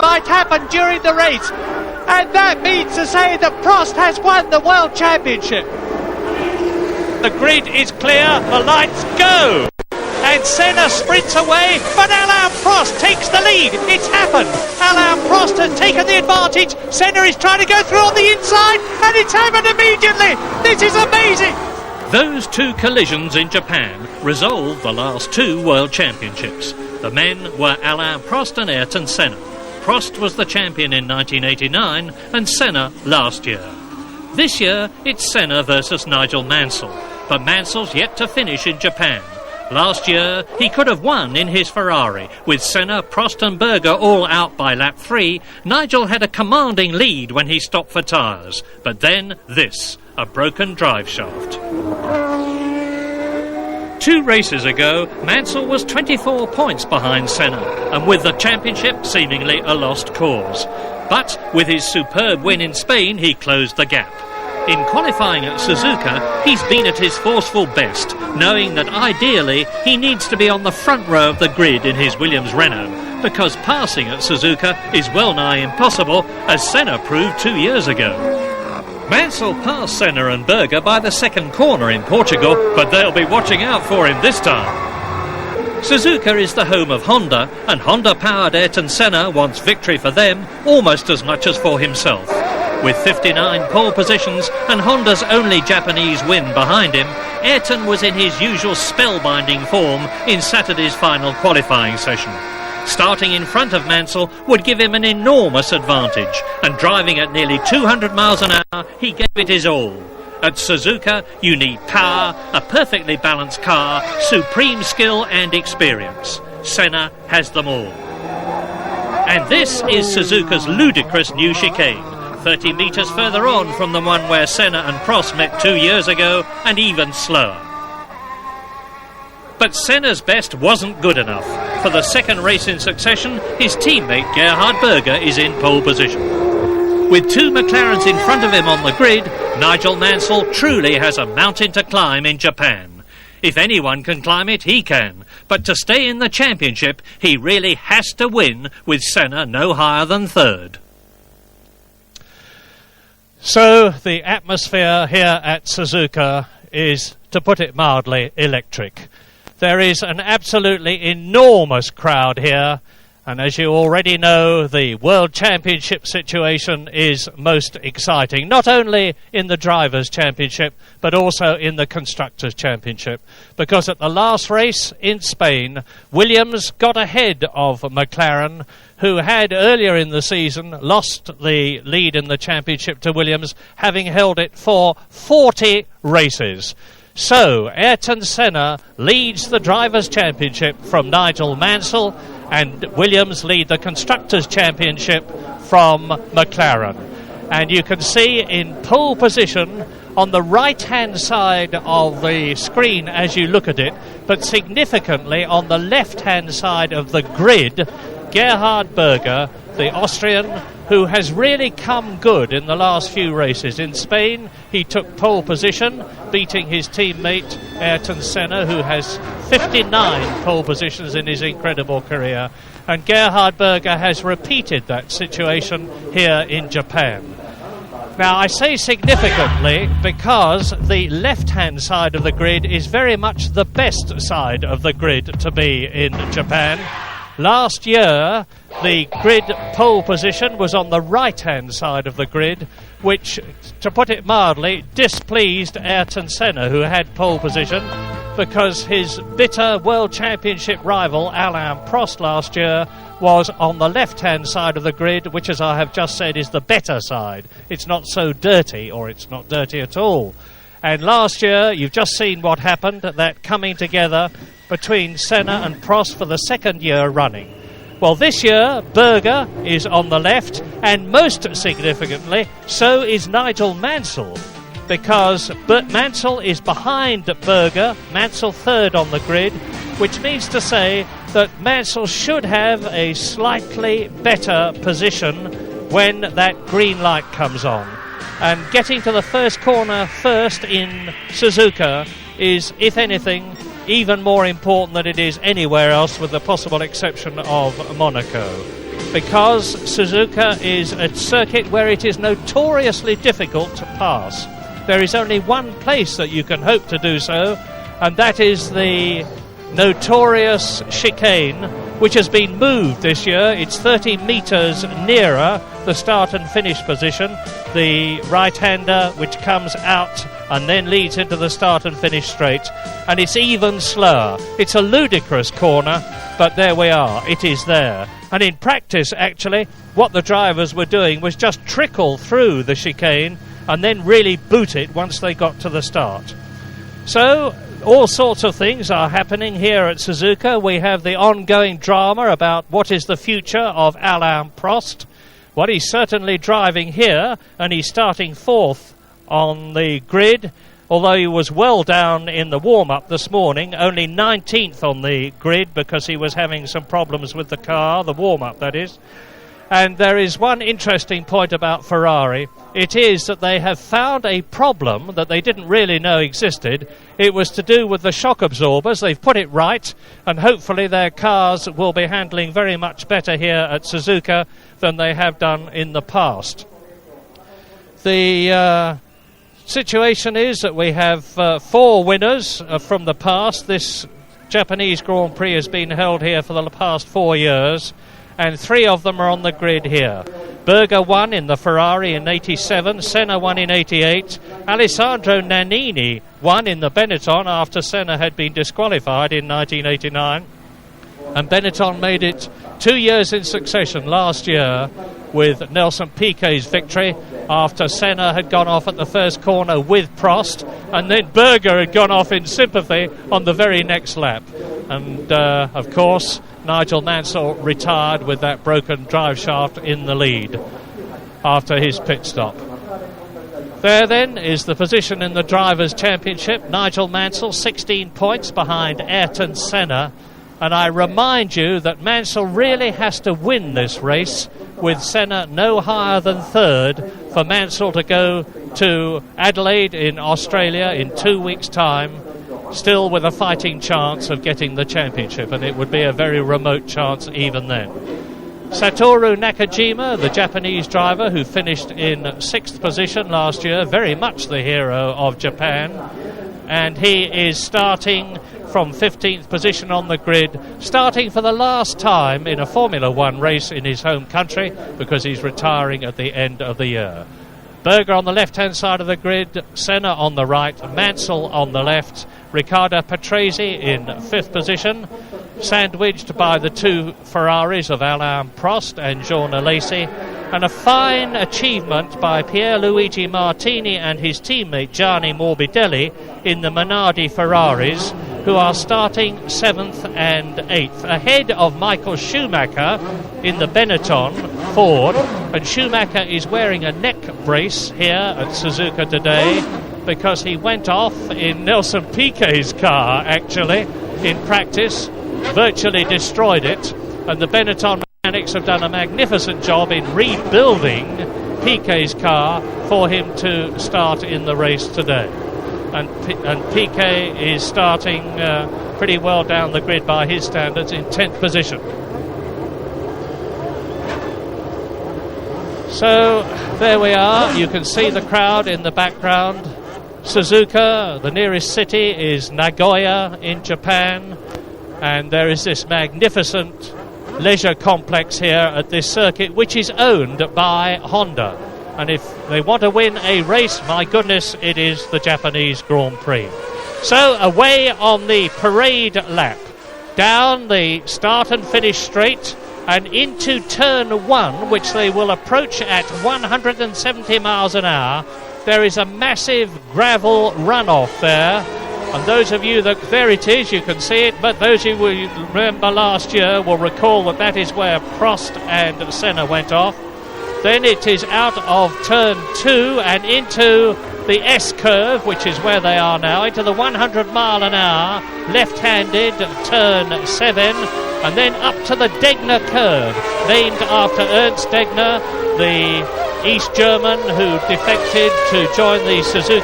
might happen during the race. And that means to say that Prost has won the World Championship. The grid is clear, the lights go. And Senna sprints away, but Alain Prost takes the lead. It's happened. Alain Prost has taken the advantage. Senna is trying to go through on the inside, and it's happened immediately. This is amazing. Those two collisions in Japan resolved the last two World Championships. The men were Alain Prost and Ayrton Senna. Prost was the champion in 1989 and Senna last year. This year it's Senna versus Nigel Mansell, but Mansell's yet to finish in Japan. Last year he could have won in his Ferrari. With Senna, Prost and Berger all out by lap 3, Nigel had a commanding lead when he stopped for tyres. But then this, a broken drive shaft. 2 races ago, Mansell was 24 points behind Senna, and with the championship seemingly a lost cause. But with his superb win in Spain, he closed the gap. In qualifying at Suzuka, he's been at his forceful best, knowing that ideally he needs to be on the front row of the grid in his Williams Renault, because passing at Suzuka is well nigh impossible, as Senna proved 2 years ago. Mansell passed Senna and Berger by the second corner in Portugal, but they'll be watching out for him this time. Suzuka is the home of Honda, and Honda-powered Ayrton Senna wants victory for them almost as much as for himself. With 59 pole positions and Honda's only Japanese win behind him, Ayrton was in his usual spellbinding form in Saturday's final qualifying session. Starting in front of Mansell would give him an enormous advantage, and driving at nearly 200 miles an hour, he gave it his all. At Suzuka, you need power, a perfectly balanced car, supreme skill and experience. Senna has them all. And this is Suzuka's ludicrous new chicane, 30 metres further on from the one where Senna and Prost met 2 years ago, and even slower. But Senna's best wasn't good enough. For the second race in succession, his teammate Gerhard Berger is in pole position. With 2 McLarens in front of him on the grid, Nigel Mansell truly has a mountain to climb in Japan. If anyone can climb it, he can. But to stay in the championship, he really has to win, with Senna no higher than 3rd. So the atmosphere here at Suzuka is, to put it mildly, electric. There is an absolutely enormous crowd here, and as you already know, the World Championship situation is most exciting, not only in the Drivers' Championship, but also in the Constructors' Championship, because at the last race in Spain, Williams got ahead of McLaren, who had earlier in the season lost the lead in the championship to Williams, having held it for 40 races. So, Ayrton Senna leads the Drivers' Championship from Nigel Mansell, and Williams lead the Constructors' Championship from McLaren. And you can see in pole position on the right-hand side of the screen as you look at it, but significantly on the left-hand side of the grid, Gerhard Berger, the Austrian, who has really come good in the last few races. In Spain, he took pole position, beating his teammate Ayrton Senna, who has 59 pole positions in his incredible career. And Gerhard Berger has repeated that situation here in Japan. Now, I say significantly because the left-hand side of the grid is very much the best side of the grid to be in Japan. Last year, the grid pole position was on the right-hand side of the grid, which, to put it mildly, displeased Ayrton Senna, who had pole position, because his bitter World Championship rival, Alain Prost, last year was on the left-hand side of the grid, which, as I have just said, is the better side. It's not so dirty, or it's not dirty at all. And last year, you've just seen what happened, that coming together between Senna and Prost for the second year running. Well, this year, Berger is on the left, and most significantly, so is Nigel Mansell, because Mansell is behind Berger, Mansell 3rd on the grid, which means to say that Mansell should have a slightly better position when that green light comes on. And getting to the first corner first in Suzuka is, if anything, even more important than it is anywhere else, with the possible exception of Monaco. because Suzuka is a circuit where it is notoriously difficult to pass. There is only one place that you can hope to do so, and that is the notorious chicane, which has been moved this year. It's 30 metres nearer the start and finish position. The right-hander which comes out and then leads into the start and finish straight, and it's even slower. It's a ludicrous corner, but there we are, it is there. And in practice, actually, what the drivers were doing was just trickle through the chicane and then really boot it once they got to the start. So all sorts of things are happening here at Suzuka. We have the ongoing drama about what is the future of Alain Prost. Well, he's certainly driving here, and he's starting fourth on the grid, although he was well down in the warm-up this morning, only 19th on the grid because he was having some problems with the car, the warm-up that is. And there is one interesting point about Ferrari. It is that they have found a problem that they didn't really know existed. It was to do with the shock absorbers. They've put it right, and hopefully their cars will be handling very much better here at Suzuka than they have done in the past. The situation is that we have 4 winners from the past. This Japanese Grand Prix has been held here for the past 4 years, and 3 of them are on the grid here. Berger won in the Ferrari in 87, Senna won in 88, Alessandro Nannini won in the Benetton after Senna had been disqualified in 1989, and Benetton made it 2 years in succession last year with Nelson Piquet's victory after Senna had gone off at the first corner with Prost, and then Berger had gone off in sympathy on the very next lap. And of course Nigel Mansell retired with that broken drive shaft in the lead after his pit stop. There then is the position in the Drivers' Championship. Nigel Mansell 16 points behind Ayrton Senna, and I remind you that Mansell really has to win this race, with Senna no higher than third, for Mansell to go to Adelaide in Australia in 2 weeks' time, still with a fighting chance of getting the championship, and it would be a very remote chance even then. Satoru Nakajima, the Japanese driver who finished in 6th position last year, very much the hero of Japan, and he is starting from 15th position on the grid, starting for the last time in a Formula One race in his home country because he's retiring at the end of the year. Berger on the left-hand side of the grid, Senna on the right, Mansell on the left, Riccardo Patrese in 5th position, sandwiched by the 2 Ferraris of Alain Prost and Jean Alesi, and a fine achievement by Pierluigi Martini and his teammate Gianni Morbidelli in the Minardi Ferraris, who are starting 7th and 8th, ahead of Michael Schumacher in the Benetton Ford. And Schumacher is wearing a neck brace here at Suzuka today because he went off in Nelson Piquet's car, actually, in practice, virtually destroyed it, and the Benetton mechanics have done a magnificent job in rebuilding Piquet's car for him to start in the race today. And Piquet is starting pretty well down the grid by his standards in 10th position. So there we are. You can see the crowd in the background. Suzuka, the nearest city, is Nagoya in Japan, and there is this magnificent leisure complex here at this circuit, which is owned by Honda. And if they want to win a race, my goodness, it is the Japanese Grand Prix. So away on the parade lap, down the start and finish straight, and into turn 1, which they will approach at 170 miles an hour. There is a massive gravel runoff there, and those of you that, there it is, you can see it, but those who remember last year will recall that that is where Prost and Senna went off. Then it is out of turn 2 and into the S-curve, which is where they are now, into the 100 mile an hour left-handed turn 7, and then up to the Degner curve, named after Ernst Degner, the East German who defected to join the Suzuki